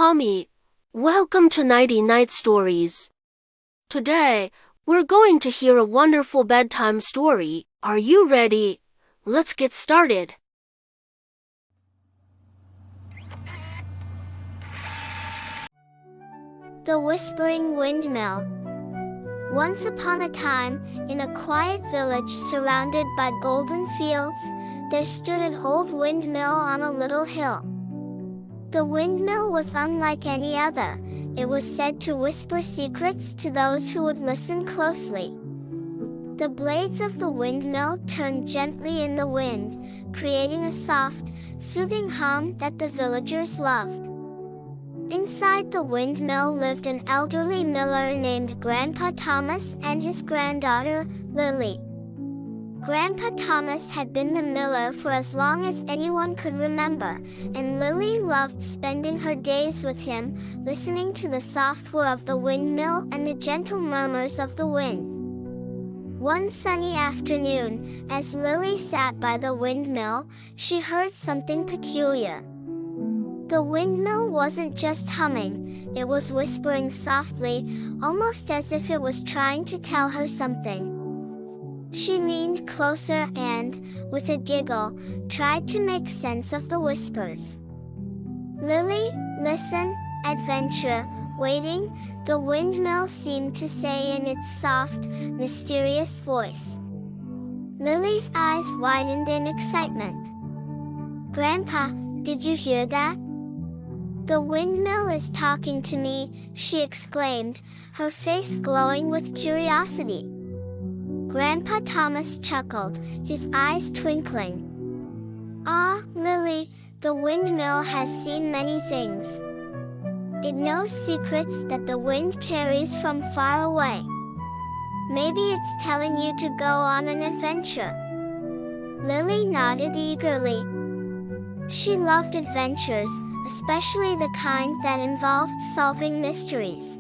Mommy. Welcome to Nighty Night Stories. Today, we're going to hear a wonderful bedtime story. Are you ready? Let's get started. The Whispering Windmill. Once upon a time, in a quiet village surrounded by golden fields, there stood an old windmill on a little hill. The windmill was unlike any other. It was said to whisper secrets to those who would listen closely. The blades of the windmill turned gently in the wind, creating a soft, soothing hum that the villagers loved. Inside the windmill lived an elderly miller named Grandpa Thomas and his granddaughter, Lily. Grandpa Thomas had been the miller for as long as anyone could remember, and Lily loved spending her days with him, listening to the soft whir of the windmill and the gentle murmurs of the wind. One sunny afternoon, as Lily sat by the windmill, she heard something peculiar. The windmill wasn't just humming, it was whispering softly, almost as if it was trying to tell her something. She leaned closer and, with a giggle, tried to make sense of the whispers. "Lily, listen, adventure, waiting," the windmill seemed to say in its soft, mysterious voice. Lily's eyes widened in excitement. "Grandpa, did you hear that? The windmill is talking to me," she exclaimed, her face glowing with curiosity. Grandpa Thomas chuckled, his eyes twinkling. "Ah, Lily, the windmill has seen many things. It knows secrets that the wind carries from far away. Maybe it's telling you to go on an adventure." Lily nodded eagerly. She loved adventures, especially the kind that involved solving mysteries.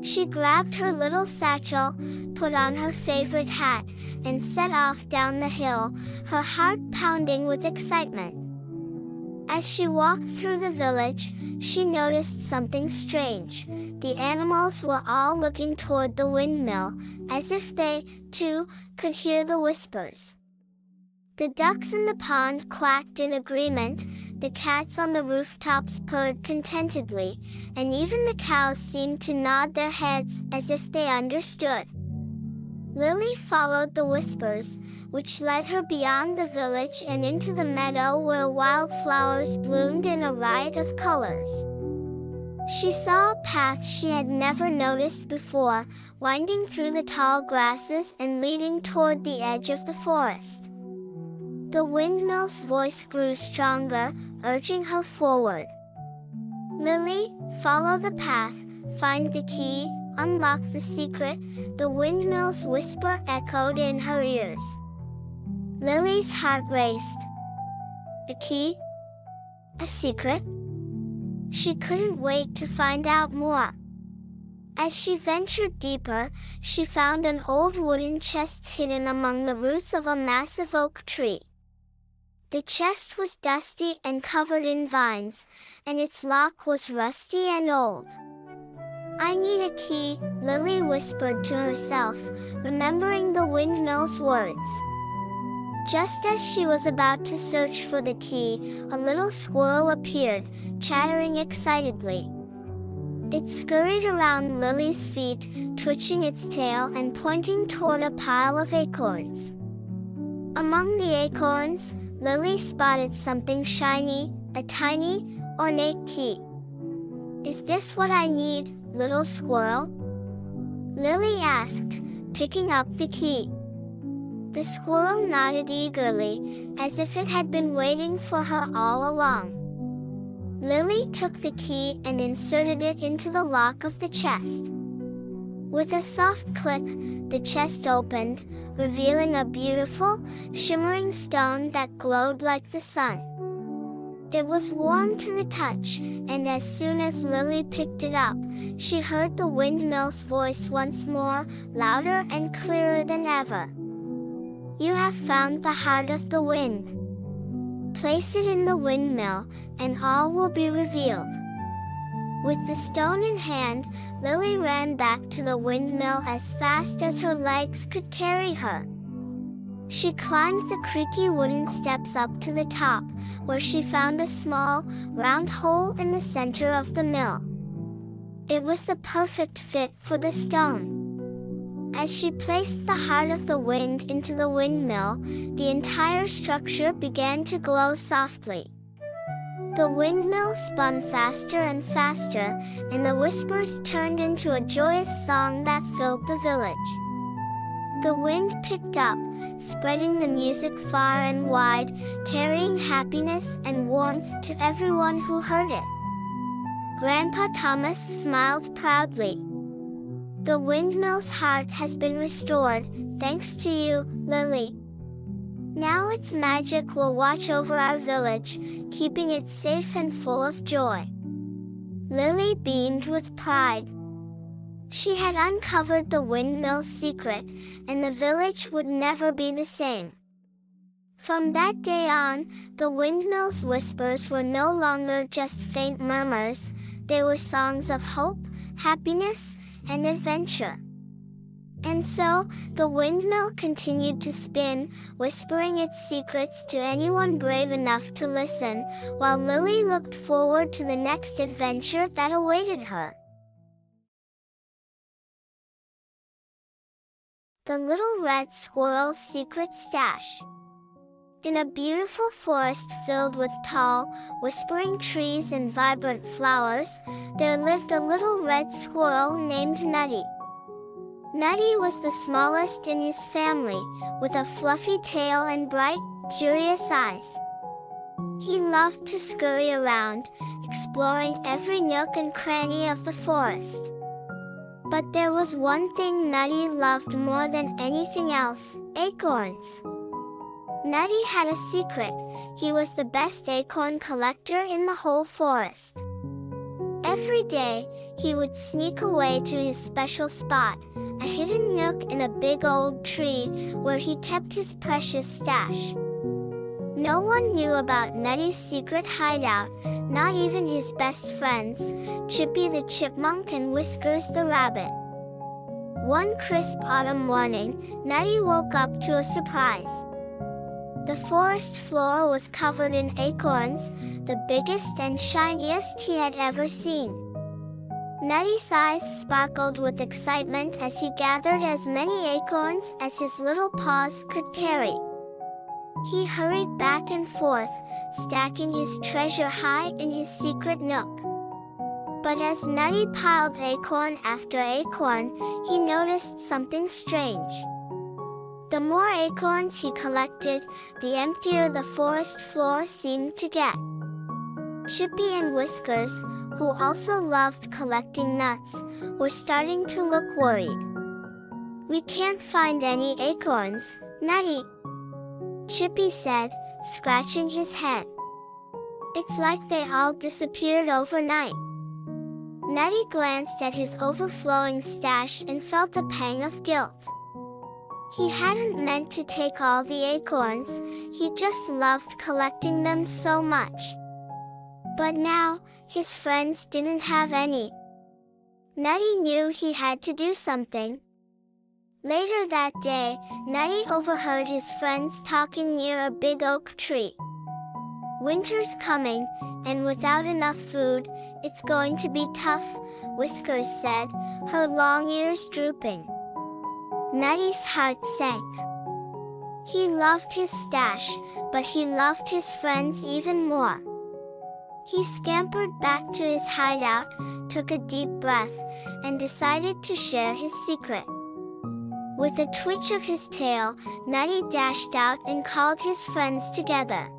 She grabbed her little satchel, put on her favorite hat, and set off down the hill, her heart pounding with excitement. As she walked through the village, she noticed something strange. The animals were all looking toward the windmill, as if they, too, could hear the whispers. The ducks in the pond quacked in agreement, the cats on the rooftops purred contentedly, and even the cows seemed to nod their heads as if they understood. Lily followed the whispers, which led her beyond the village and into the meadow where wildflowers bloomed in a riot of colors. She saw a path she had never noticed before, winding through the tall grasses and leading toward the edge of the forest. The windmill's voice grew stronger, urging her forward. "Lily, follow the path, find the key, unlock the secret," the windmill's whisper echoed in her ears. Lily's heart raced. A key? A secret? She couldn't wait to find out more. As she ventured deeper, she found an old wooden chest hidden among the roots of a massive oak tree. The chest was dusty and covered in vines, and its lock was rusty and old. "I need a key," Lily whispered to herself, remembering the windmill's words. Just as she was about to search for the key, a little squirrel appeared, chattering excitedly. It scurried around Lily's feet, twitching its tail and pointing toward a pile of acorns. Among the acorns, Lily spotted something shiny, a tiny, ornate key. "Is this what I need, little squirrel?" Lily asked, picking up the key. The squirrel nodded eagerly, as if it had been waiting for her all along. Lily took the key and inserted it into the lock of the chest. With a soft click, the chest opened, revealing a beautiful, shimmering stone that glowed like the sun. It was warm to the touch, and as soon as Lily picked it up, she heard the windmill's voice once more, louder and clearer than ever. "You have found the heart of the wind. Place it in the windmill, and all will be revealed." With the stone in hand, Lily ran back to the windmill as fast as her legs could carry her. She climbed the creaky wooden steps up to the top, where she found a small, round hole in the center of the mill. It was the perfect fit for the stone. As she placed the heart of the wind into the windmill, the entire structure began to glow softly. The windmill spun faster and faster, and the whispers turned into a joyous song that filled the village. The wind picked up, spreading the music far and wide, carrying happiness and warmth to everyone who heard it. Grandpa Thomas smiled proudly. The windmill's heart has been restored, thanks to you, Lily. Now its magic will watch over our village, keeping it safe and full of joy. Lily beamed with pride. She had uncovered the windmill's secret, and the village would never be the same. From that day on, the windmill's whispers were no longer just faint murmurs, they were songs of hope, happiness, and adventure. And so, the windmill continued to spin, whispering its secrets to anyone brave enough to listen, while Lily looked forward to the next adventure that awaited her. The Little Red Squirrel's Secret Stash. In a beautiful forest filled with tall, whispering trees and vibrant flowers, there lived a little red squirrel named Nighty. Nighty was the smallest in his family, with a fluffy tail and bright, curious eyes. He loved to scurry around, exploring every nook and cranny of the forest. But there was one thing Nighty loved more than anything else: acorns. Nighty had a secret. He was the best acorn collector in the whole forest. Every day, he would sneak away to his special spot, a hidden nook in a big old tree, where he kept his precious stash. No one knew about Nighty's secret hideout, not even his best friends, Chippy the Chipmunk and Whiskers the Rabbit. One crisp autumn morning, Nighty woke up to a surprise. The forest floor was covered in acorns, the biggest and shiniest he had ever seen. Nighty's eyes sparkled with excitement as he gathered as many acorns as his little paws could carry. He hurried back and forth, stacking his treasure high in his secret nook. But as Nighty piled acorn after acorn, he noticed something strange. The more acorns he collected, the emptier the forest floor seemed to get. Chippy and Whiskers, who also loved collecting nuts, were starting to look worried. "We can't find any acorns, Nighty," Chippy said, scratching his head. "It's like they all disappeared overnight." Nighty glanced at his overflowing stash and felt a pang of guilt. He hadn't meant to take all the acorns, he just loved collecting them so much. But now, his friends didn't have any. Nighty knew he had to do something. Later that day, Nighty overheard his friends talking near a big oak tree. "Winter's coming, and without enough food, it's going to be tough," Whiskers said, her long ears drooping. Nighty's heart sank. He loved his stash, but he loved his friends even more. He scampered back to his hideout, took a deep breath, and decided to share his secret. With a twitch of his tail, Nighty dashed out and called his friends together.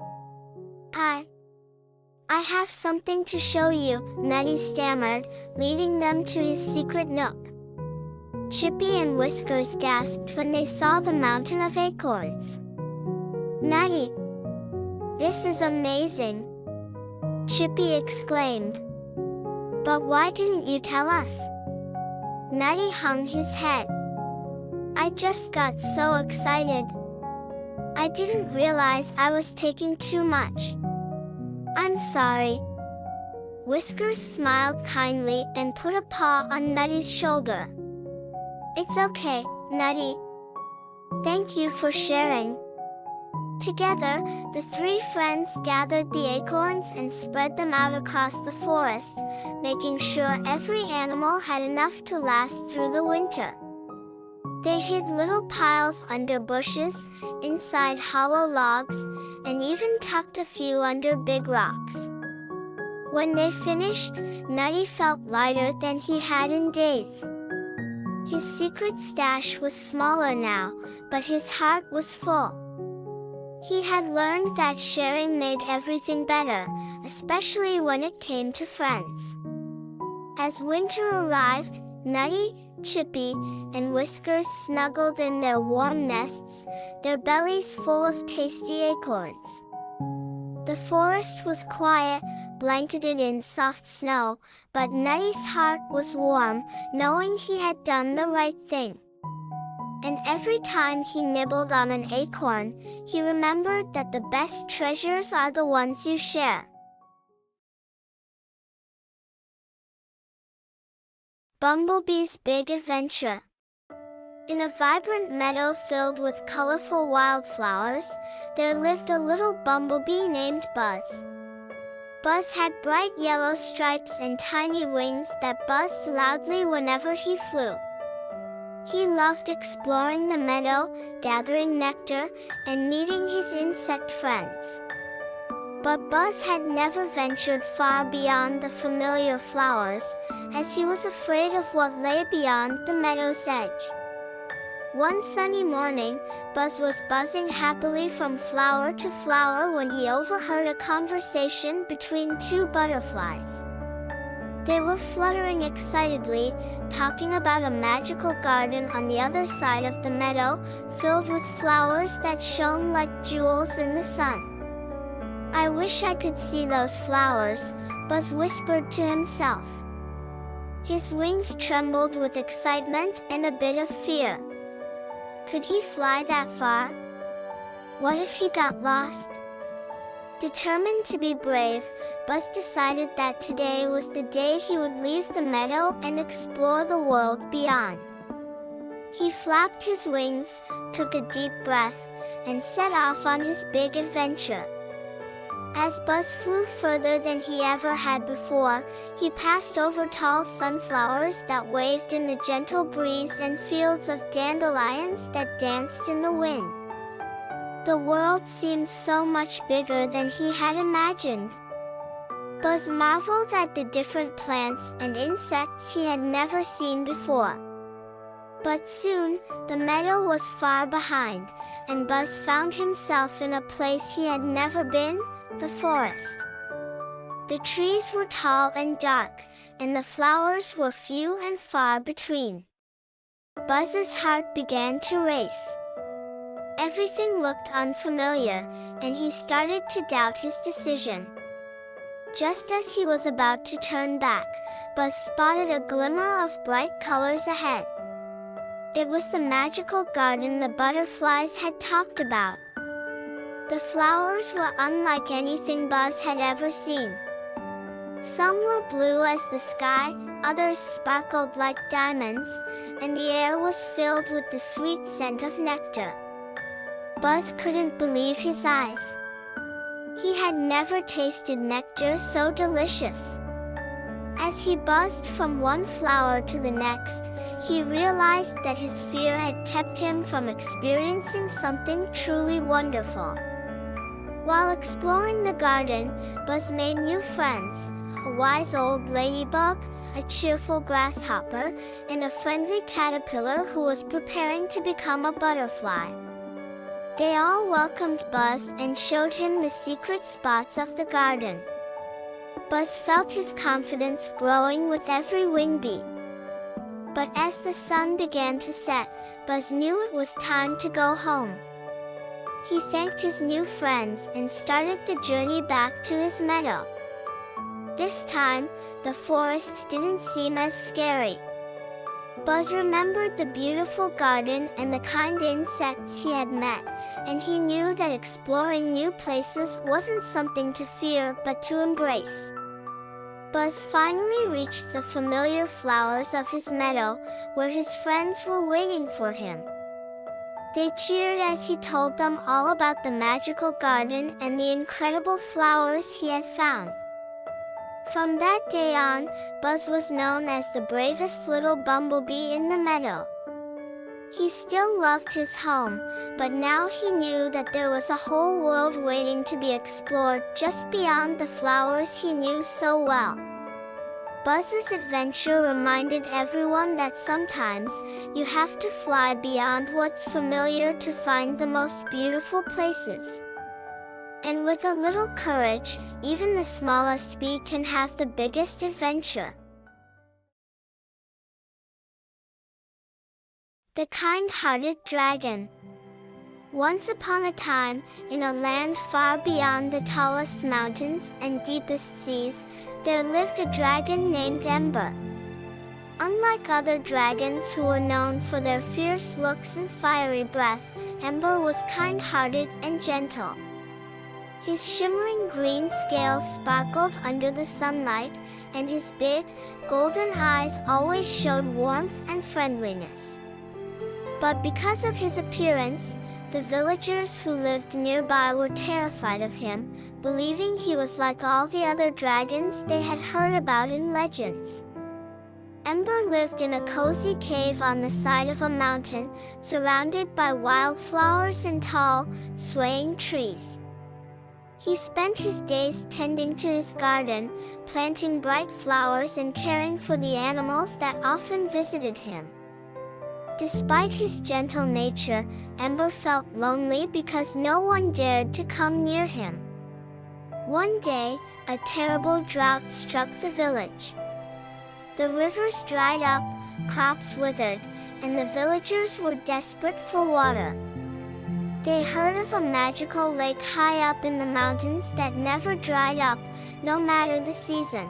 I have something to show you," Nighty stammered, leading them to his secret nook. Chippy and Whiskers gasped when they saw the mountain of acorns. "Nighty, this is amazing!" Chippy exclaimed. "But why didn't you tell us?" Nighty hung his head. "I just got so excited. I didn't realize I was taking too much. I'm sorry." Whiskers smiled kindly and put a paw on Nighty's shoulder. "It's okay, Nighty. Thank you for sharing." Together, the three friends gathered the acorns and spread them out across the forest, making sure every animal had enough to last through the winter. They hid little piles under bushes, inside hollow logs, and even tucked a few under big rocks. When they finished, Nighty felt lighter than he had in days. His secret stash was smaller now, but his heart was full. He had learned that sharing made everything better, especially when it came to friends. As winter arrived, Nighty, Chippy, and Whiskers snuggled in their warm nests, their bellies full of tasty acorns. The forest was quiet, blanketed in soft snow, but Nighty's heart was warm, knowing he had done the right thing. And every time he nibbled on an acorn, he remembered that the best treasures are the ones you share. Bumblebee's Big Adventure. In a vibrant meadow filled with colorful wildflowers, there lived a little bumblebee named Buzz. Buzz had bright yellow stripes and tiny wings that buzzed loudly whenever he flew. He loved exploring the meadow, gathering nectar, and meeting his insect friends. But Buzz had never ventured far beyond the familiar flowers, as he was afraid of what lay beyond the meadow's edge. One sunny morning, Buzz was buzzing happily from flower to flower when he overheard a conversation between two butterflies. They were fluttering excitedly, talking about a magical garden on the other side of the meadow, filled with flowers that shone like jewels in the sun. "I wish I could see those flowers," Buzz whispered to himself. His wings trembled with excitement and a bit of fear. Could he fly that far? What if he got lost? Determined to be brave, Buzz decided that today was the day he would leave the meadow and explore the world beyond. He flapped his wings, took a deep breath, and set off on his big adventure. As Buzz flew further than he ever had before, he passed over tall sunflowers that waved in the gentle breeze and fields of dandelions that danced in the wind. The world seemed so much bigger than he had imagined. Buzz marveled at the different plants and insects he had never seen before. But soon, the meadow was far behind, and Buzz found himself in a place he had never been, the forest. The trees were tall and dark, and the flowers were few and far between. Buzz's heart began to race. Everything looked unfamiliar, and he started to doubt his decision. Just as he was about to turn back, Buzz spotted a glimmer of bright colors ahead. It was the magical garden the butterflies had talked about. The flowers were unlike anything Buzz had ever seen. Some were blue as the sky, others sparkled like diamonds, and the air was filled with the sweet scent of nectar. Buzz couldn't believe his eyes. He had never tasted nectar so delicious. As he buzzed from one flower to the next, he realized that his fear had kept him from experiencing something truly wonderful. While exploring the garden, Buzz made new friends, a wise old ladybug, a cheerful grasshopper, and a friendly caterpillar who was preparing to become a butterfly. They all welcomed Buzz and showed him the secret spots of the garden. Buzz felt his confidence growing with every wing beat. But as the sun began to set, Buzz knew it was time to go home. He thanked his new friends and started the journey back to his meadow. This time, the forest didn't seem as scary. Buzz remembered the beautiful garden and the kind insects he had met, and he knew that exploring new places wasn't something to fear but to embrace. Buzz finally reached the familiar flowers of his meadow, where his friends were waiting for him. They cheered as he told them all about the magical garden and the incredible flowers he had found. From that day on, Buzz was known as the bravest little bumblebee in the meadow. He still loved his home, but now he knew that there was a whole world waiting to be explored just beyond the flowers he knew so well. Buzz's adventure reminded everyone that sometimes you have to fly beyond what's familiar to find the most beautiful places. And with a little courage, even the smallest bee can have the biggest adventure. The Kindhearted Dragon. Once upon a time, in a land far beyond the tallest mountains and deepest seas, there lived a dragon named Ember. Unlike other dragons who were known for their fierce looks and fiery breath, Ember was kind-hearted and gentle. His shimmering green scales sparkled under the sunlight, and his big, golden eyes always showed warmth and friendliness. But because of his appearance, the villagers who lived nearby were terrified of him, believing he was like all the other dragons they had heard about in legends. Ember lived in a cozy cave on the side of a mountain, surrounded by wildflowers and tall, swaying trees. He spent his days tending to his garden, planting bright flowers and caring for the animals that often visited him. Despite his gentle nature, Ember felt lonely because no one dared to come near him. One day, a terrible drought struck the village. The rivers dried up, crops withered, and the villagers were desperate for water. They heard of a magical lake high up in the mountains that never dried up, no matter the season.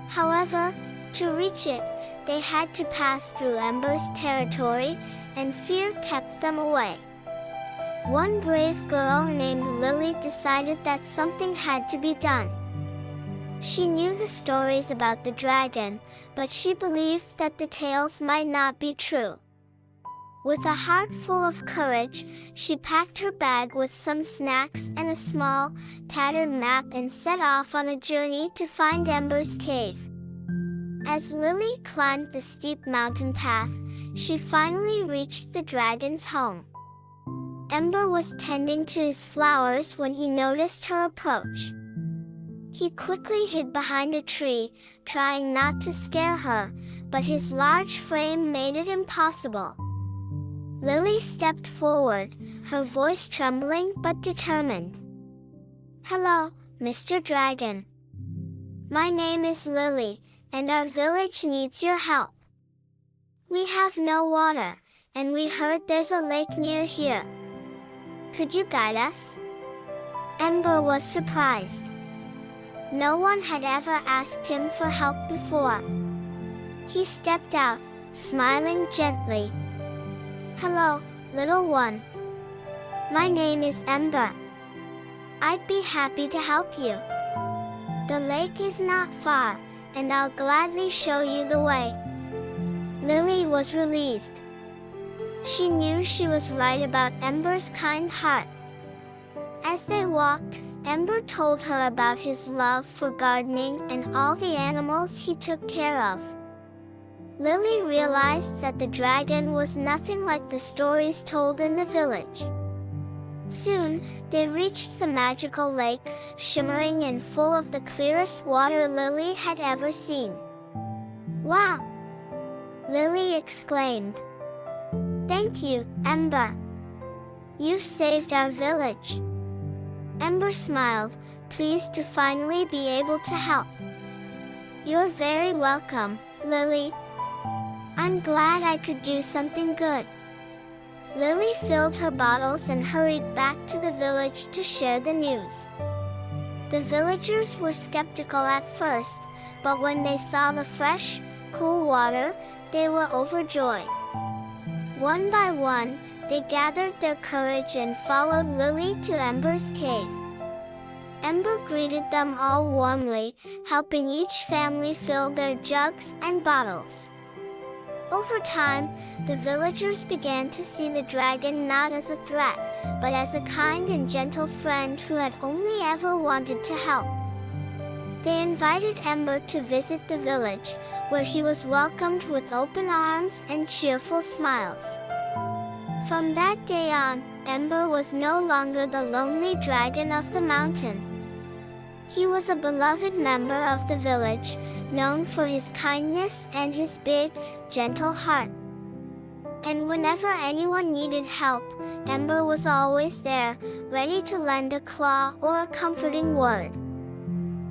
However, to reach it, they had to pass through Ember's territory, and fear kept them away. One brave girl named Lily decided that something had to be done. She knew the stories about the dragon, but she believed that the tales might not be true. With a heart full of courage, she packed her bag with some snacks and a small, tattered map and set off on a journey to find Ember's cave. As Lily climbed the steep mountain path, she finally reached the dragon's home. Ember was tending to his flowers when he noticed her approach. He quickly hid behind a tree, trying not to scare her, but his large frame made it impossible. Lily stepped forward, her voice trembling but determined. "Hello, Mr. Dragon. My name is Lily, and our village needs your help. We have no water, and we heard there's a lake near here. Could you guide us?" Ember was surprised. No one had ever asked him for help before. He stepped out, smiling gently. "Hello, little one. My name is Ember. I'd be happy to help you. The lake is not far, and I'll gladly show you the way." Lily was relieved. She knew she was right about Ember's kind heart. As they walked, Ember told her about his love for gardening and all the animals he took care of. Lily realized that the dragon was nothing like the stories told in the village. Soon, they reached the magical lake, shimmering and full of the clearest water Lily had ever seen. "Wow!" Lily exclaimed. "Thank you, Ember. You've saved our village." Ember smiled, pleased to finally be able to help. "You're very welcome, Lily. I'm glad I could do something good." Lily filled her bottles and hurried back to the village to share the news. The villagers were skeptical at first, but when they saw the fresh, cool water, they were overjoyed. One by one, they gathered their courage and followed Lily to Ember's cave. Ember greeted them all warmly, helping each family fill their jugs and bottles. Over time, the villagers began to see the dragon not as a threat, but as a kind and gentle friend who had only ever wanted to help. They invited Ember to visit the village, where he was welcomed with open arms and cheerful smiles. From that day on, Ember was no longer the lonely dragon of the mountain. He was a beloved member of the village, known for his kindness and his big, gentle heart. And whenever anyone needed help, Ember was always there, ready to lend a claw or a comforting word.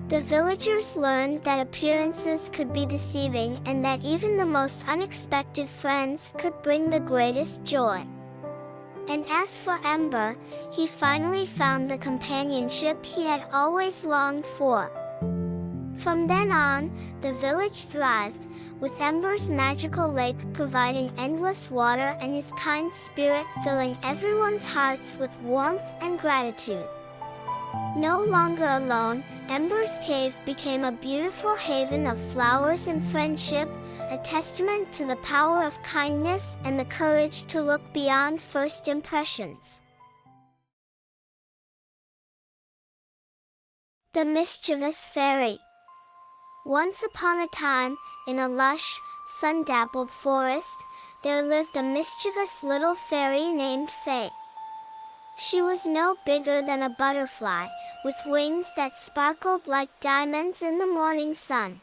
The villagers learned that appearances could be deceiving and that even the most unexpected friends could bring the greatest joy. And as for Ember, he finally found the companionship he had always longed for. From then on, the village thrived, with Ember's magical lake providing endless water and his kind spirit filling everyone's hearts with warmth and gratitude. No longer alone, Ember's cave became a beautiful haven of flowers and friendship, a testament to the power of kindness and the courage to look beyond first impressions. The Mischievous Fairy. Once upon a time, in a lush, sun-dappled forest, there lived a mischievous little fairy named Fay. She was no bigger than a butterfly, with wings that sparkled like diamonds in the morning sun.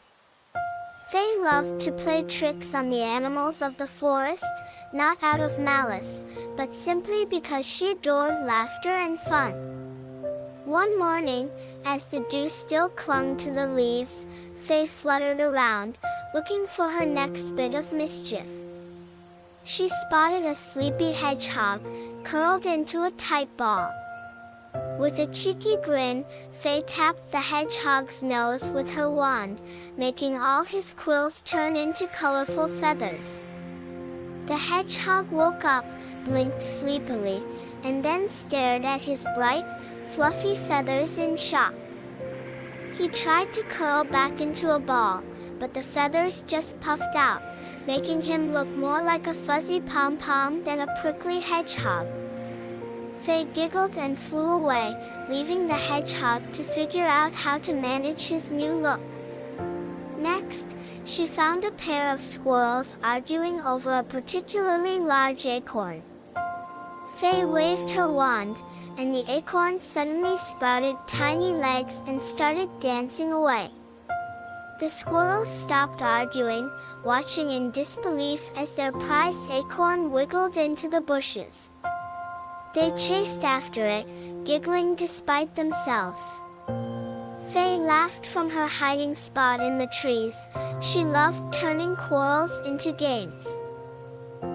Fay loved to play tricks on the animals of the forest, not out of malice, but simply because she adored laughter and fun. One morning, as the dew still clung to the leaves, Fay fluttered around, looking for her next bit of mischief. She spotted a sleepy hedgehog, curled into a tight ball. With a cheeky grin, Fay tapped the hedgehog's nose with her wand, making all his quills turn into colorful feathers. The hedgehog woke up, blinked sleepily, and then stared at his bright, fluffy feathers in shock. He tried to curl back into a ball, but the feathers just puffed out, making him look more like a fuzzy pom-pom than a prickly hedgehog. Fay giggled and flew away, leaving the hedgehog to figure out how to manage his new look. Next, she found a pair of squirrels arguing over a particularly large acorn. Fay waved her wand, and the acorn suddenly sprouted tiny legs and started dancing away. The squirrels stopped arguing, watching in disbelief as their prized acorn wiggled into the bushes. They chased after it, giggling despite themselves. Fay laughed from her hiding spot in the trees. She loved turning quarrels into games.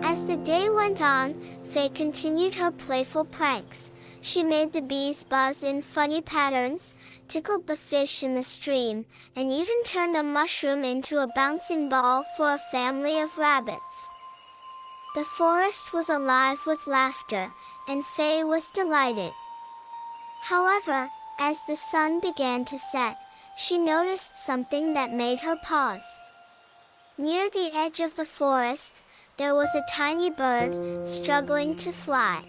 As the day went on, Fay continued her playful pranks. She made the bees buzz in funny patterns, tickled the fish in the stream, and even turned a mushroom into a bouncing ball for a family of rabbits. The forest was alive with laughter, and Fay was delighted. However, as the sun began to set, she noticed something that made her pause. Near the edge of the forest, there was a tiny bird, struggling to fly.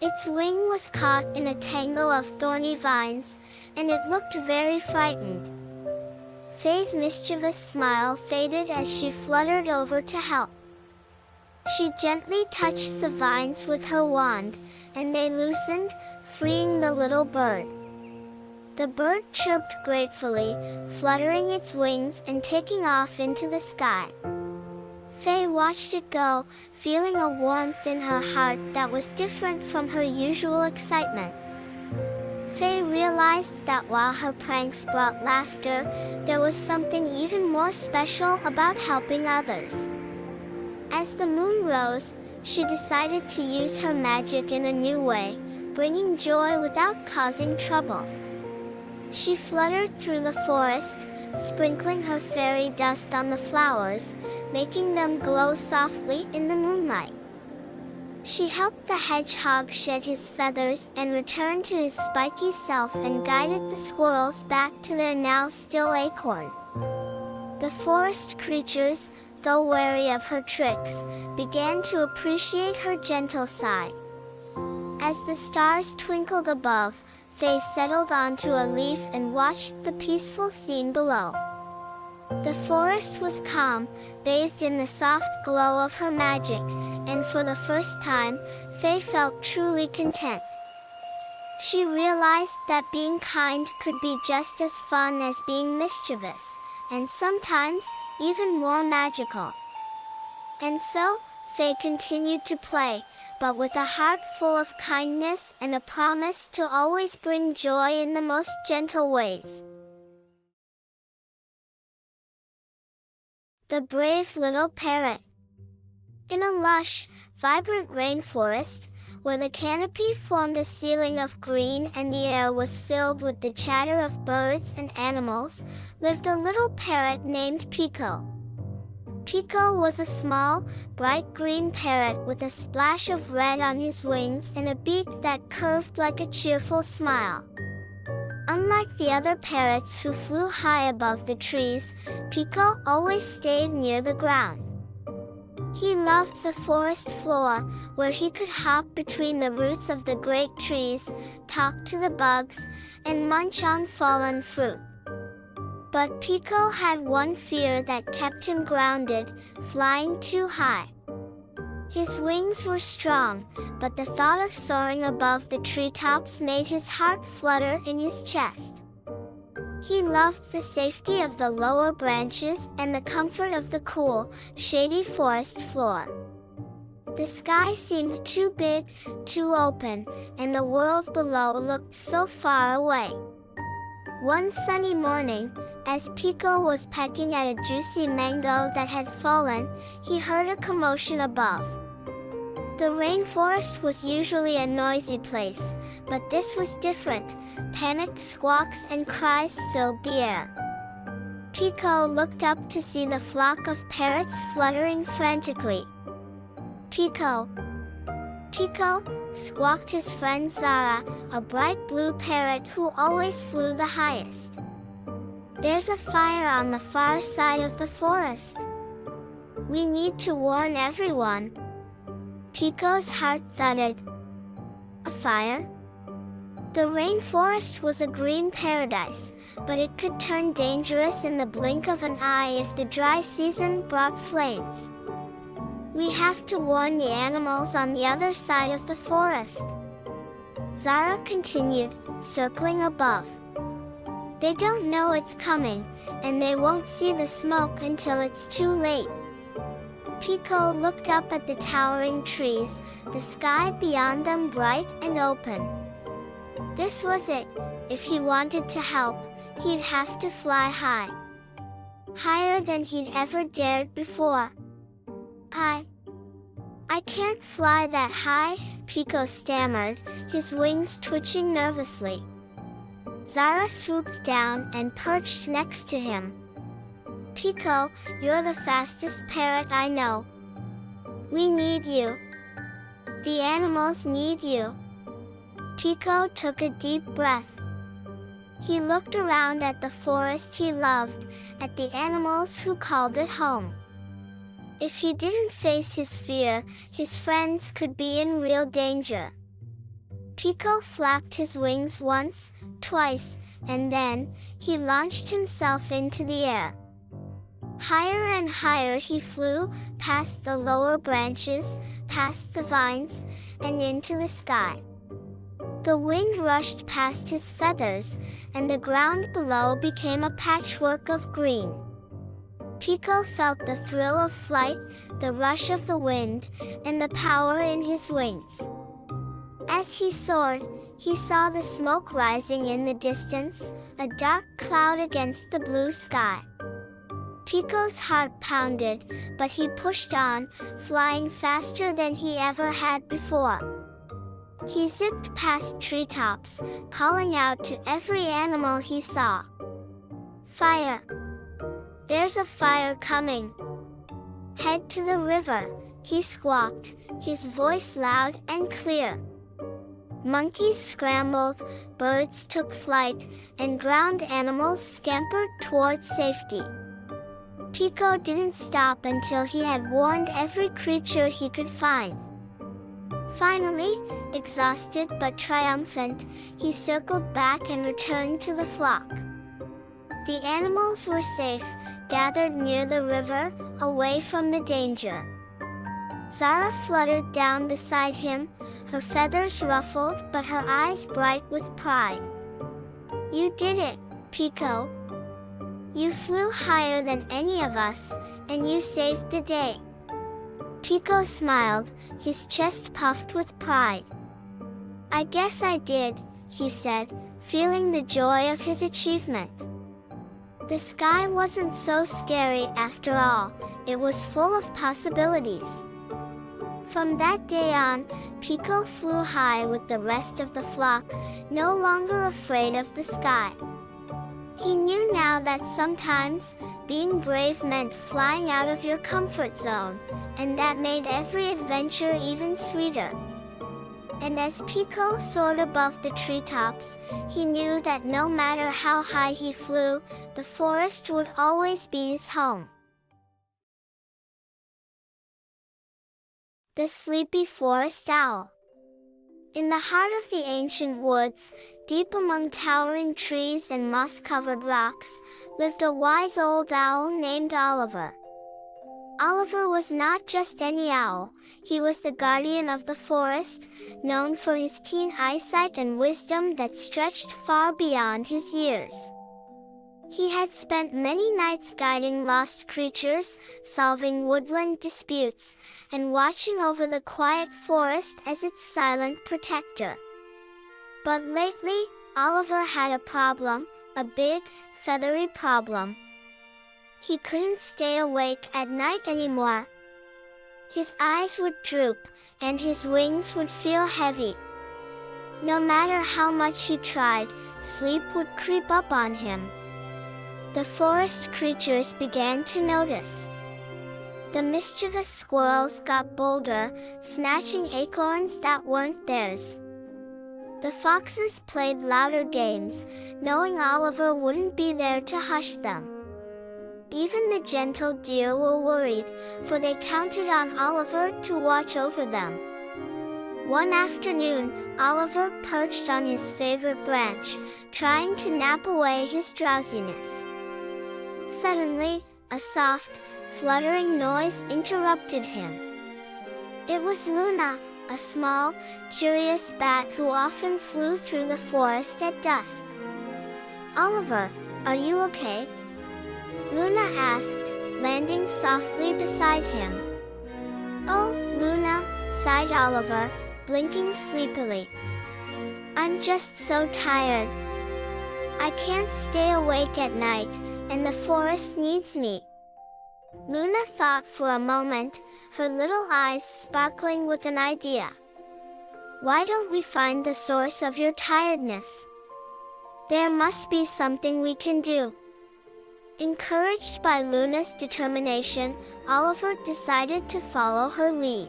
Its wing was caught in a tangle of thorny vines, and it looked very frightened. Fay's mischievous smile faded as she fluttered over to help. She gently touched the vines with her wand, and they loosened, freeing the little bird. The bird chirped gratefully, fluttering its wings and taking off into the sky. Fay watched it go, feeling a warmth in her heart that was different from her usual excitement. Fay realized that while her pranks brought laughter, there was something even more special about helping others. As the moon rose, she decided to use her magic in a new way, bringing joy without causing trouble. She fluttered through the forest, sprinkling her fairy dust on the flowers, making them glow softly in the moonlight. She helped the hedgehog shed his feathers and return to his spiky self and guided the squirrels back to their now still acorn. The forest creatures, though wary of her tricks, began to appreciate her gentle side. As the stars twinkled above, Faye settled onto a leaf and watched the peaceful scene below. The forest was calm, bathed in the soft glow of her magic, and for the first time, Faye felt truly content. She realized that being kind could be just as fun as being mischievous, and sometimes even more magical. And so, Faye continued to play, but with a heart full of kindness and a promise to always bring joy in the most gentle ways. The brave little parrot. In a lush, vibrant rainforest, where the canopy formed a ceiling of green and the air was filled with the chatter of birds and animals, lived a little parrot named Pico. Pico was a small, bright green parrot with a splash of red on his wings and a beak that curved like a cheerful smile. Unlike the other parrots who flew high above the trees, Pico always stayed near the ground. He loved the forest floor, where he could hop between the roots of the great trees, talk to the bugs, and munch on fallen fruit. But Pico had one fear that kept him grounded: flying too high. His wings were strong, but the thought of soaring above the treetops made his heart flutter in his chest. He loved the safety of the lower branches and the comfort of the cool, shady forest floor. The sky seemed too big, too open, and the world below looked so far away. One sunny morning, as Pico was pecking at a juicy mango that had fallen, he heard a commotion above. The rainforest was usually a noisy place, but this was different. Panicked squawks and cries filled the air. Pico looked up to see the flock of parrots fluttering frantically. "Pico! Pico!" squawked his friend Zara, a bright blue parrot who always flew the highest. "There's a fire on the far side of the forest. We need to warn everyone." Pico's heart thudded. A fire? The rainforest was a green paradise, but it could turn dangerous in the blink of an eye if the dry season brought flames. "We have to warn the animals on the other side of the forest," Zara continued, circling above. "They don't know it's coming, and they won't see the smoke until it's too late." Pico looked up at the towering trees, the sky beyond them bright and open. This was it. If he wanted to help, he'd have to fly high. Higher than he'd ever dared before. I can't fly that high," Pico stammered, his wings twitching nervously. Zara swooped down and perched next to him. "Pico, you're the fastest parrot I know. We need you. The animals need you." Pico took a deep breath. He looked around at the forest he loved, at the animals who called it home. If he didn't face his fear, his friends could be in real danger. Pico flapped his wings once, twice, and then he launched himself into the air. Higher and higher he flew, past the lower branches, past the vines, and into the sky. The wind rushed past his feathers, and the ground below became a patchwork of green. Pico felt the thrill of flight, the rush of the wind, and the power in his wings. As he soared, he saw the smoke rising in the distance, a dark cloud against the blue sky. Pico's heart pounded, but he pushed on, flying faster than he ever had before. He zipped past treetops, calling out to every animal he saw. "Fire! There's a fire coming! Head to the river, he squawked, his voice loud and clear. Monkeys scrambled, birds took flight, and ground animals scampered toward safety. Pico didn't stop until he had warned every creature he could find. Finally, exhausted but triumphant, he circled back and returned to the flock. The animals were safe, gathered near the river, away from the danger. Zara fluttered down beside him, her feathers ruffled but her eyes bright with pride. "You did it, Pico. You flew higher than any of us, and you saved the day." Pico smiled, his chest puffed with pride. "I guess I did," he said, feeling the joy of his achievement. The sky wasn't so scary after all, it was full of possibilities. From that day on, Pico flew high with the rest of the flock, no longer afraid of the sky. He knew now that sometimes, being brave meant flying out of your comfort zone, and that made every adventure even sweeter. And as Pico soared above the treetops, he knew that no matter how high he flew, the forest would always be his home. The Sleepy Forest Owl. In the heart of the ancient woods, deep among towering trees and moss-covered rocks, lived a wise old owl named Oliver. Oliver was not just any owl, he was the guardian of the forest, known for his keen eyesight and wisdom that stretched far beyond his years. He had spent many nights guiding lost creatures, solving woodland disputes, and watching over the quiet forest as its silent protector. But lately, Oliver had a problem, a big, feathery problem. He couldn't stay awake at night anymore. His eyes would droop, and his wings would feel heavy. No matter how much he tried, sleep would creep up on him. The forest creatures began to notice. The mischievous squirrels got bolder, snatching acorns that weren't theirs. The foxes played louder games, knowing Oliver wouldn't be there to hush them. Even the gentle deer were worried, for they counted on Oliver to watch over them. One afternoon, Oliver perched on his favorite branch, trying to nap away his drowsiness. Suddenly, a soft, fluttering noise interrupted him. It was Luna, a small, curious bat who often flew through the forest at dusk. "Oliver, are you okay?" Luna asked, landing softly beside him. "Oh, Luna," sighed Oliver, blinking sleepily. "I'm just so tired. I can't stay awake at night, and the forest needs me." Luna thought for a moment, her little eyes sparkling with an idea. "Why don't we find the source of your tiredness? There must be something we can do." Encouraged by Luna's determination, Oliver decided to follow her lead.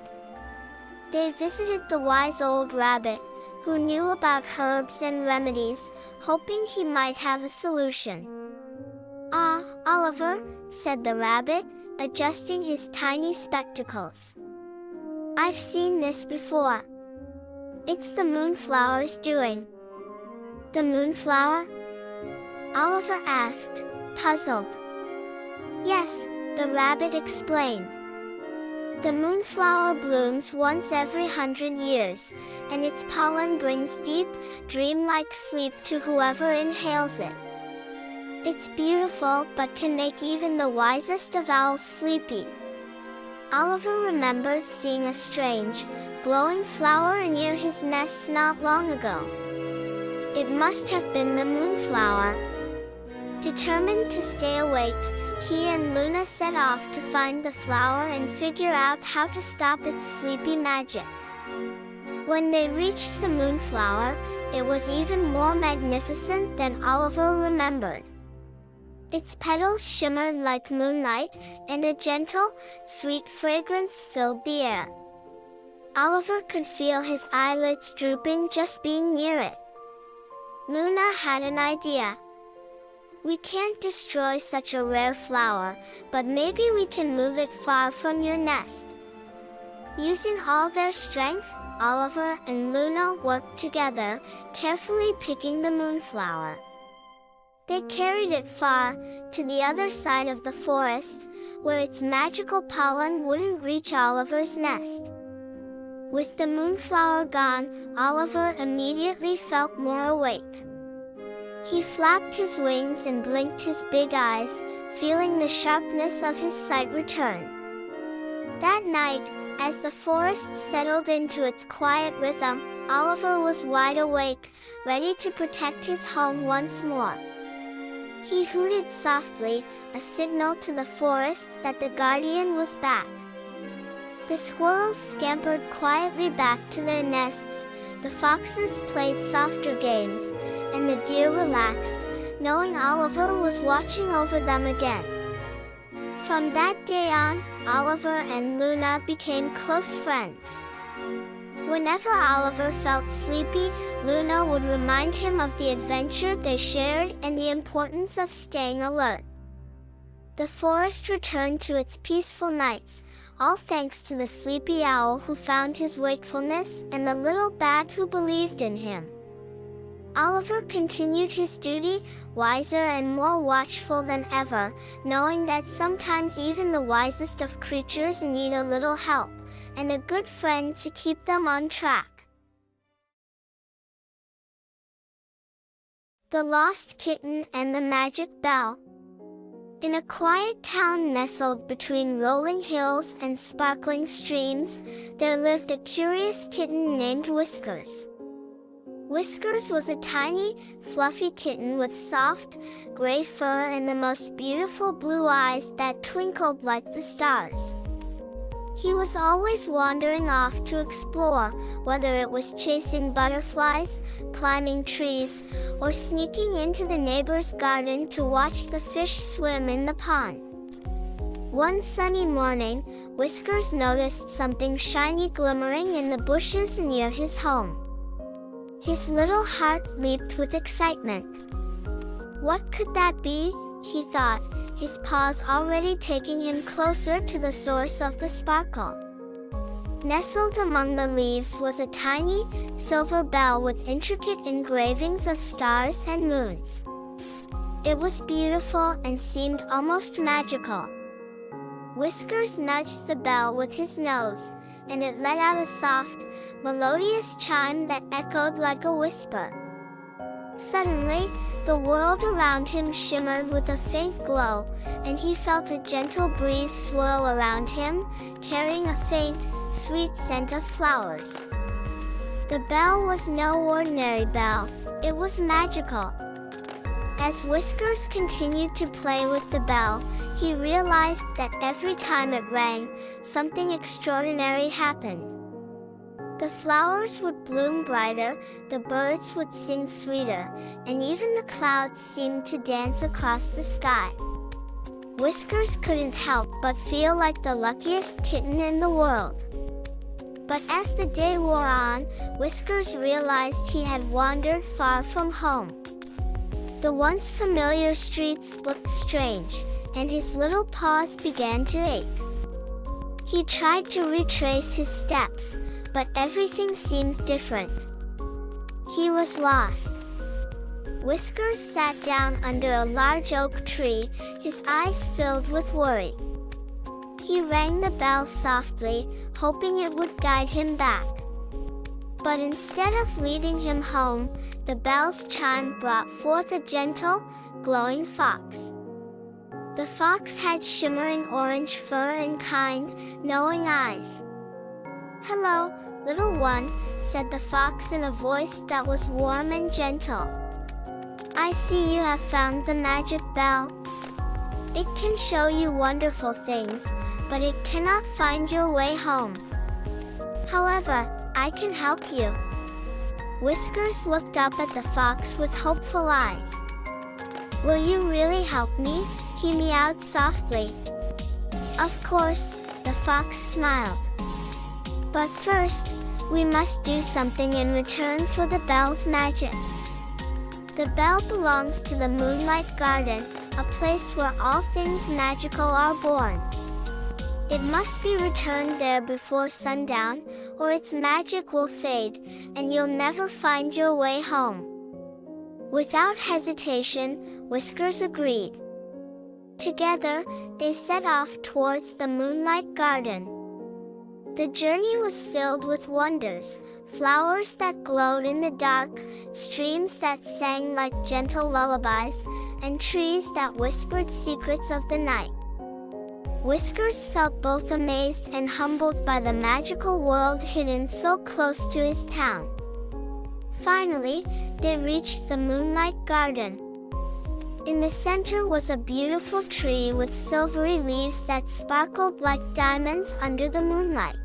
They visited the wise old rabbit, who knew about herbs and remedies, hoping he might have a solution. "Ah, Oliver," said the rabbit, adjusting his tiny spectacles. "I've seen this before. It's the moonflower's doing." "The moonflower?" Oliver asked, puzzled. "Yes," the rabbit explained. "The moonflower blooms once every 100 years, and its pollen brings deep, dreamlike sleep to whoever inhales it. It's beautiful but can make even the wisest of owls sleepy." Oliver remembered seeing a strange, glowing flower near his nest not long ago. It must have been the moonflower. Determined to stay awake, he and Luna set off to find the flower and figure out how to stop its sleepy magic. When they reached the moonflower, it was even more magnificent than Oliver remembered. Its petals shimmered like moonlight, and a gentle, sweet fragrance filled the air. Oliver could feel his eyelids drooping just being near it. Luna had an idea. "We can't destroy such a rare flower, but maybe we can move it far from your nest." Using all their strength, Oliver and Luna worked together, carefully picking the moonflower. They carried it far, to the other side of the forest, where its magical pollen wouldn't reach Oliver's nest. With the moonflower gone, Oliver immediately felt more awake. He flapped his wings and blinked his big eyes, feeling the sharpness of his sight return. That night, as the forest settled into its quiet rhythm, Oliver was wide awake, ready to protect his home once more. He hooted softly, a signal to the forest that the guardian was back. The squirrels scampered quietly back to their nests, the foxes played softer games, and the deer relaxed, knowing Oliver was watching over them again. From that day on, Oliver and Luna became close friends. Whenever Oliver felt sleepy, Luna would remind him of the adventure they shared and the importance of staying alert. The forest returned to its peaceful nights, all thanks to the sleepy owl who found his wakefulness and the little bat who believed in him. Oliver continued his duty, wiser and more watchful than ever, knowing that sometimes even the wisest of creatures need a little help, and a good friend to keep them on track. The Lost Kitten and the Magic Bell. In a quiet town nestled between rolling hills and sparkling streams, there lived a curious kitten named Whiskers. Whiskers was a tiny, fluffy kitten with soft, gray fur and the most beautiful blue eyes that twinkled like the stars. He was always wandering off to explore, whether it was chasing butterflies, climbing trees, or sneaking into the neighbor's garden to watch the fish swim in the pond. One sunny morning, Whiskers noticed something shiny glimmering in the bushes near his home. His little heart leaped with excitement. What could that be, he thought, his paws already taking him closer to the source of the sparkle. Nestled among the leaves was a tiny, silver bell with intricate engravings of stars and moons. It was beautiful and seemed almost magical. Whiskers nudged the bell with his nose, and it let out a soft, melodious chime that echoed like a whisper. Suddenly, the world around him shimmered with a faint glow, and he felt a gentle breeze swirl around him, carrying a faint, sweet scent of flowers. The bell was no ordinary bell, it was magical. As Whiskers continued to play with the bell, he realized that every time it rang, something extraordinary happened. The flowers would bloom brighter, the birds would sing sweeter, and even the clouds seemed to dance across the sky. Whiskers couldn't help but feel like the luckiest kitten in the world. But as the day wore on, Whiskers realized he had wandered far from home. The once familiar streets looked strange, and his little paws began to ache. He tried to retrace his steps, but everything seemed different. He was lost. Whiskers sat down under a large oak tree, his eyes filled with worry. He rang the bell softly, hoping it would guide him back. But instead of leading him home, the bell's chime brought forth a gentle, glowing fox. The fox had shimmering orange fur and kind, knowing eyes. "Hello, little one," said the fox in a voice that was warm and gentle. "I see you have found the magic bell. It can show you wonderful things, but it cannot find your way home. However, I can help you." Whiskers looked up at the fox with hopeful eyes. "Will you really help me?" he meowed softly. Of course, the fox smiled. "But first, we must do something in return for the bell's magic. The bell belongs to the Moonlight Garden, a place where all things magical are born. It must be returned there before sundown, or its magic will fade, and you'll never find your way home." Without hesitation, Whiskers agreed. Together, they set off towards the Moonlight Garden. The journey was filled with wonders: flowers that glowed in the dark, streams that sang like gentle lullabies, and trees that whispered secrets of the night. Whiskers felt both amazed and humbled by the magical world hidden so close to his town. Finally, they reached the Moonlight Garden. In the center was a beautiful tree with silvery leaves that sparkled like diamonds under the moonlight.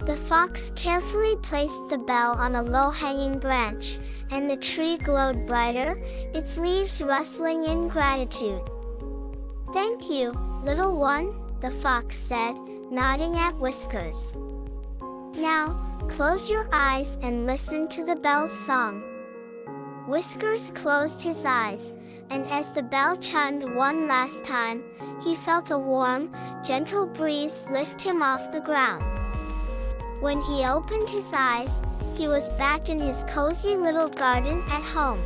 The fox carefully placed the bell on a low-hanging branch, and the tree glowed brighter, its leaves rustling in gratitude. "Thank you, little one," the fox said, nodding at Whiskers. "Now, close your eyes and listen to the bell's song." Whiskers closed his eyes, and as the bell chimed one last time, he felt a warm, gentle breeze lift him off the ground. When he opened his eyes, he was back in his cozy little garden at home.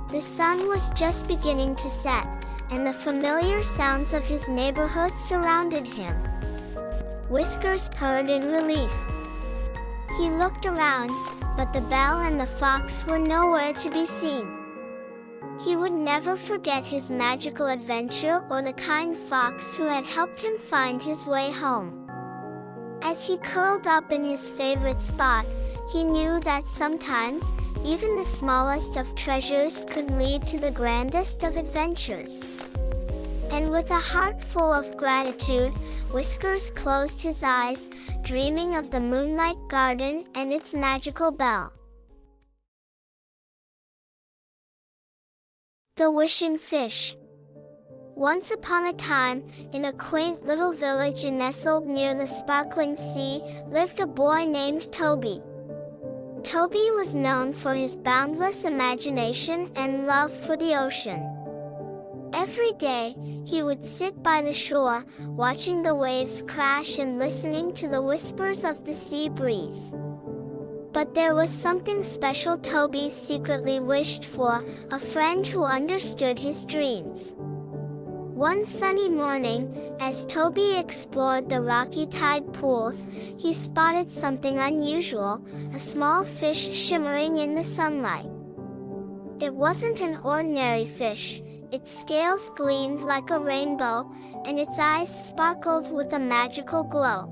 The sun was just beginning to set, and the familiar sounds of his neighborhood surrounded him. Whiskers purred in relief. He looked around, but the bell and the fox were nowhere to be seen. He would never forget his magical adventure or the kind fox who had helped him find his way home. As he curled up in his favorite spot, he knew that sometimes, even the smallest of treasures could lead to the grandest of adventures. And with a heart full of gratitude, Whiskers closed his eyes, dreaming of the Moonlight Garden and its magical bell. The Wishing Fish. Once upon a time, in a quaint little village nestled near the sparkling sea, lived a boy named Toby. Toby was known for his boundless imagination and love for the ocean. Every day, he would sit by the shore, watching the waves crash and listening to the whispers of the sea breeze. But there was something special Toby secretly wished for, a friend who understood his dreams. One sunny morning, as Toby explored the rocky tide pools, he spotted something unusual, a small fish shimmering in the sunlight. It wasn't an ordinary fish. Its scales gleamed like a rainbow, and its eyes sparkled with a magical glow.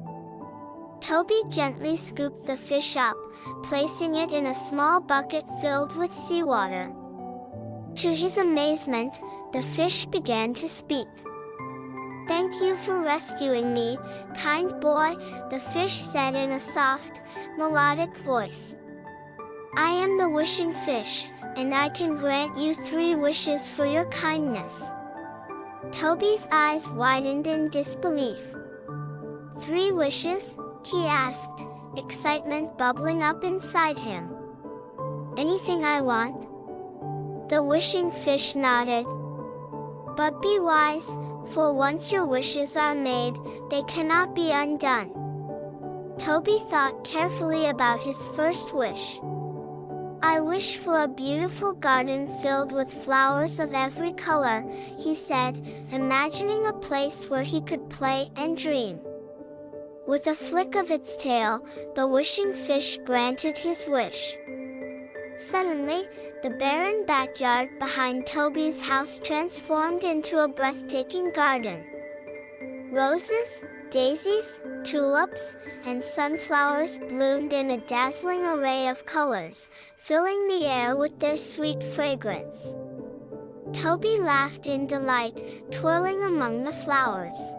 Toby gently scooped the fish up, placing it in a small bucket filled with seawater. To his amazement, the fish began to speak. "Thank you for rescuing me, kind boy," the fish said in a soft, melodic voice. "I am the Wishing Fish, and I can grant you 3 wishes for your kindness." Toby's eyes widened in disbelief. "3 wishes?" he asked, excitement bubbling up inside him. "Anything I want?" The Wishing Fish nodded. "But be wise, for once your wishes are made, they cannot be undone." Toby thought carefully about his first wish. "I wish for a beautiful garden filled with flowers of every color," he said, imagining a place where he could play and dream. With a flick of its tail, the Wishing Fish granted his wish. Suddenly, the barren backyard behind Toby's house transformed into a breathtaking garden. Roses, daisies, tulips, and sunflowers bloomed in a dazzling array of colors, filling the air with their sweet fragrance. Toby laughed in delight, twirling among the flowers.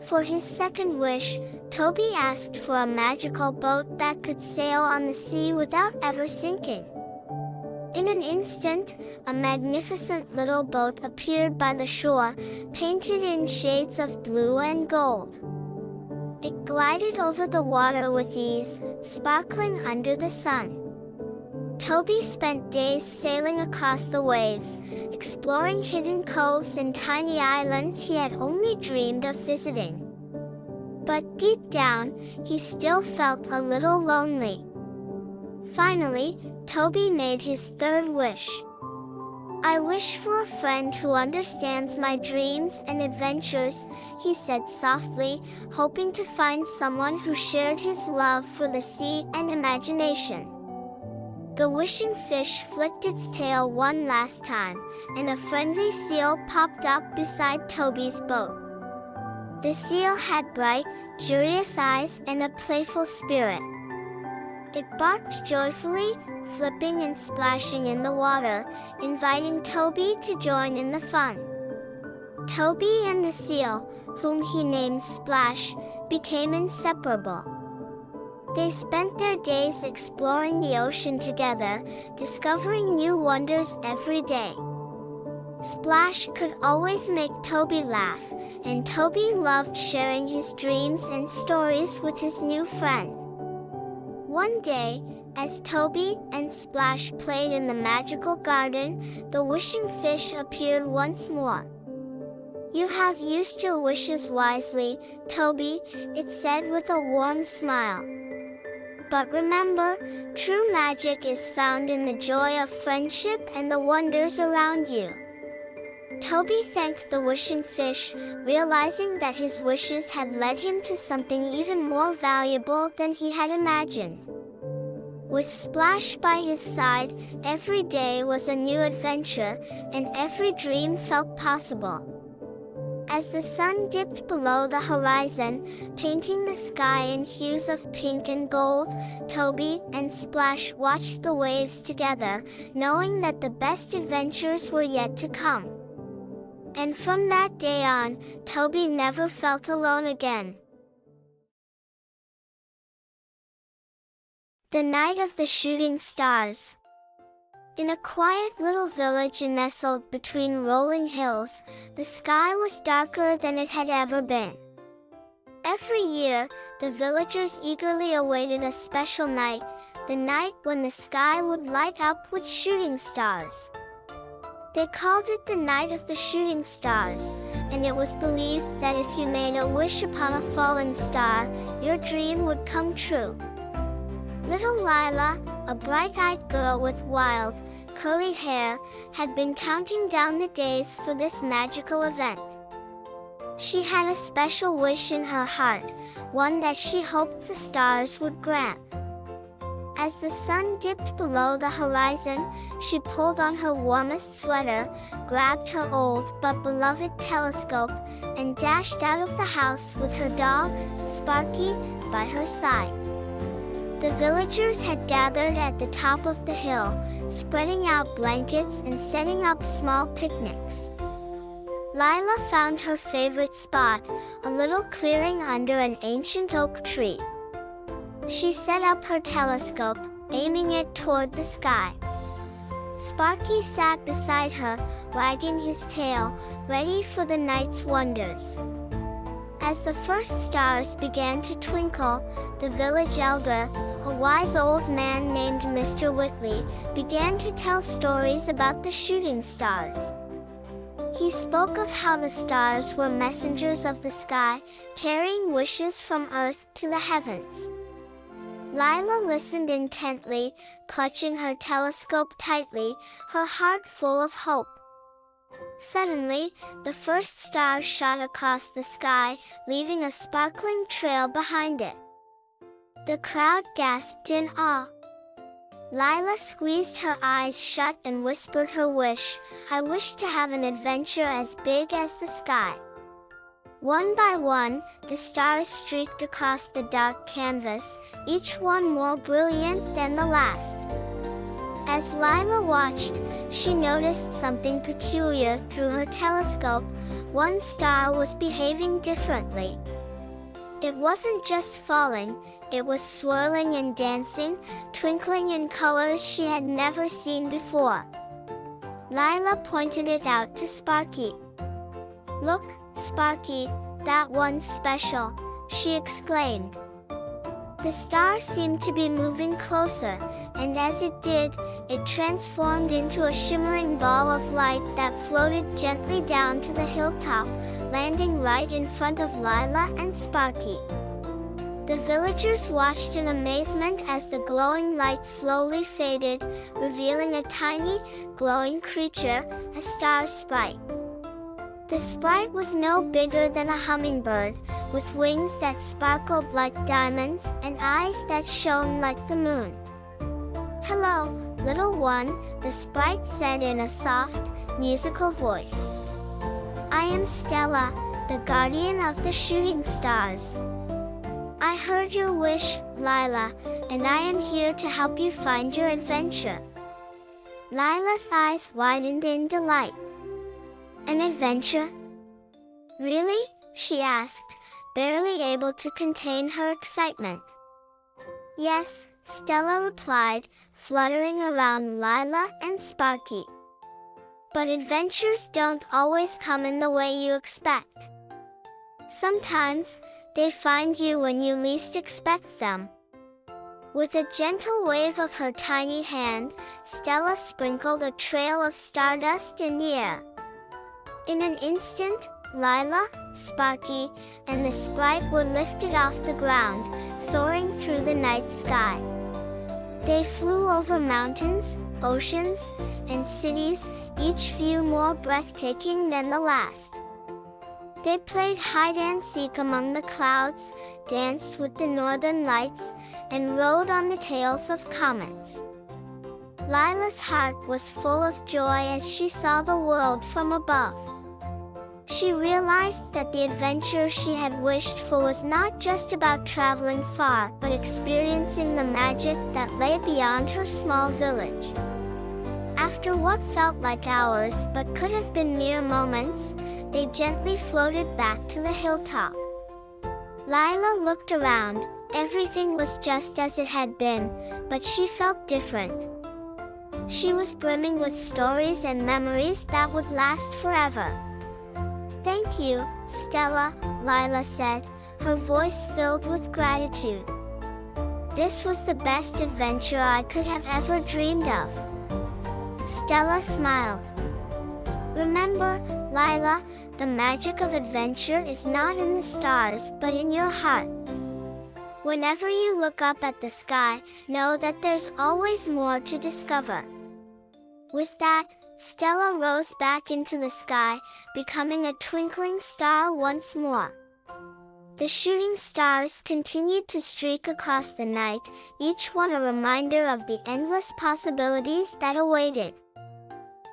For his second wish, Toby asked for a magical boat that could sail on the sea without ever sinking. In an instant, a magnificent little boat appeared by the shore, painted in shades of blue and gold. It glided over the water with ease, sparkling under the sun. Toby spent days sailing across the waves, exploring hidden coves and tiny islands he had only dreamed of visiting. But deep down, he still felt a little lonely. Finally, Toby made his third wish. "I wish for a friend who understands my dreams and adventures," he said softly, hoping to find someone who shared his love for the sea and imagination. The wishing fish flicked its tail one last time, and a friendly seal popped up beside Toby's boat. The seal had bright, curious eyes and a playful spirit. It barked joyfully, flipping and splashing in the water, inviting Toby to join in the fun. Toby and the seal, whom he named Splash, became inseparable. They spent their days exploring the ocean together, discovering new wonders every day. Splash could always make Toby laugh, and Toby loved sharing his dreams and stories with his new friend. One day, as Toby and Splash played in the magical garden, the wishing fish appeared once more. "You have used your wishes wisely, Toby," it said with a warm smile. "But remember, true magic is found in the joy of friendship and the wonders around you." Toby thanked the wishing fish, realizing that his wishes had led him to something even more valuable than he had imagined. With Splash by his side, every day was a new adventure, and every dream felt possible. As the sun dipped below the horizon, painting the sky in hues of pink and gold, Toby and Splash watched the waves together, knowing that the best adventures were yet to come. And from that day on, Toby never felt alone again. The Night of the Shooting Stars. In a quiet little village nestled between rolling hills, the sky was darker than it had ever been. Every year, the villagers eagerly awaited a special night, the night when the sky would light up with shooting stars. They called it the Night of the Shooting Stars, and it was believed that if you made a wish upon a fallen star, your dream would come true. Little Lila, a bright-eyed girl with wild, curly hair, had been counting down the days for this magical event. She had a special wish in her heart, one that she hoped the stars would grant. As the sun dipped below the horizon, she pulled on her warmest sweater, grabbed her old but beloved telescope, and dashed out of the house with her dog, Sparky, by her side. The villagers had gathered at the top of the hill, spreading out blankets and setting up small picnics. Lila found her favorite spot, a little clearing under an ancient oak tree. She set up her telescope, aiming it toward the sky. Sparky sat beside her, wagging his tail, ready for the night's wonders. As the first stars began to twinkle, the village elder, a wise old man named Mr. Whitley, began to tell stories about the shooting stars. He spoke of how the stars were messengers of the sky, carrying wishes from earth to the heavens. Lila listened intently, clutching her telescope tightly, her heart full of hope. Suddenly, the first star shot across the sky, leaving a sparkling trail behind it. The crowd gasped in awe. Lila squeezed her eyes shut and whispered her wish, "I wish to have an adventure as big as the sky." One by one, the stars streaked across the dark canvas, each one more brilliant than the last. As Lila watched, she noticed something peculiar through her telescope. One star was behaving differently. It wasn't just falling, It was swirling and dancing, twinkling in colors she had never seen before. Lila pointed it out to Sparky. "Look, Sparky, that one's special," she exclaimed. The star seemed to be moving closer, and as it did, it transformed into a shimmering ball of light that floated gently down to the hilltop, landing right in front of Lila and Sparky. The villagers watched in amazement as the glowing light slowly faded, revealing a tiny, glowing creature, a star sprite. The sprite was no bigger than a hummingbird, with wings that sparkled like diamonds and eyes that shone like the moon. "Hello, little one," the sprite said in a soft, musical voice. "I am Stella, the guardian of the shooting stars. I heard your wish, Lila, and I am here to help you find your adventure." Lila's eyes widened in delight. "An adventure? Really?" she asked, barely able to contain her excitement. "Yes," Stella replied, fluttering around Lila and Sparky. "But adventures don't always come in the way you expect. Sometimes, they find you when you least expect them." With a gentle wave of her tiny hand, Stella sprinkled a trail of stardust in the air. In an instant, Lila, Sparky, and the sprite were lifted off the ground, soaring through the night sky. They flew over mountains, oceans, and cities, each view more breathtaking than the last. They played hide-and-seek among the clouds, danced with the northern lights, and rode on the tails of comets. Lila's heart was full of joy as she saw the world from above. She realized that the adventure she had wished for was not just about traveling far, but experiencing the magic that lay beyond her small village. After what felt like hours but could have been mere moments, they gently floated back to the hilltop. Lila looked around. Everything was just as it had been, but she felt different. She was brimming with stories and memories that would last forever. "Thank you, Stella," Lila said, her voice filled with gratitude. "This was the best adventure I could have ever dreamed of." Stella smiled. "Remember, Lila, the magic of adventure is not in the stars but in your heart. Whenever you look up at the sky, know that there's always more to discover." With that, Stella rose back into the sky, becoming a twinkling star once more. The shooting stars continued to streak across the night, each one a reminder of the endless possibilities that awaited.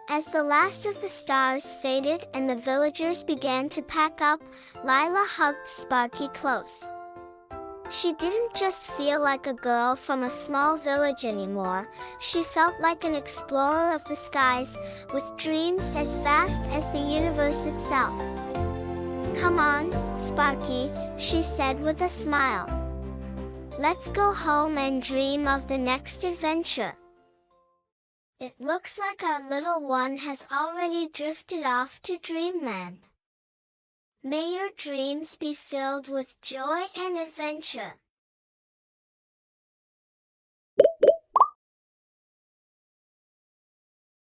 As the last of the stars faded and the villagers began to pack up, Lila hugged Sparky close. She didn't just feel like a girl from a small village anymore, she felt like an explorer of the skies, with dreams as vast as the universe itself. "Come on, Sparky," she said with a smile. "Let's go home and dream of the next adventure." It looks like our little one has already drifted off to dreamland. May your dreams be filled with joy and adventure.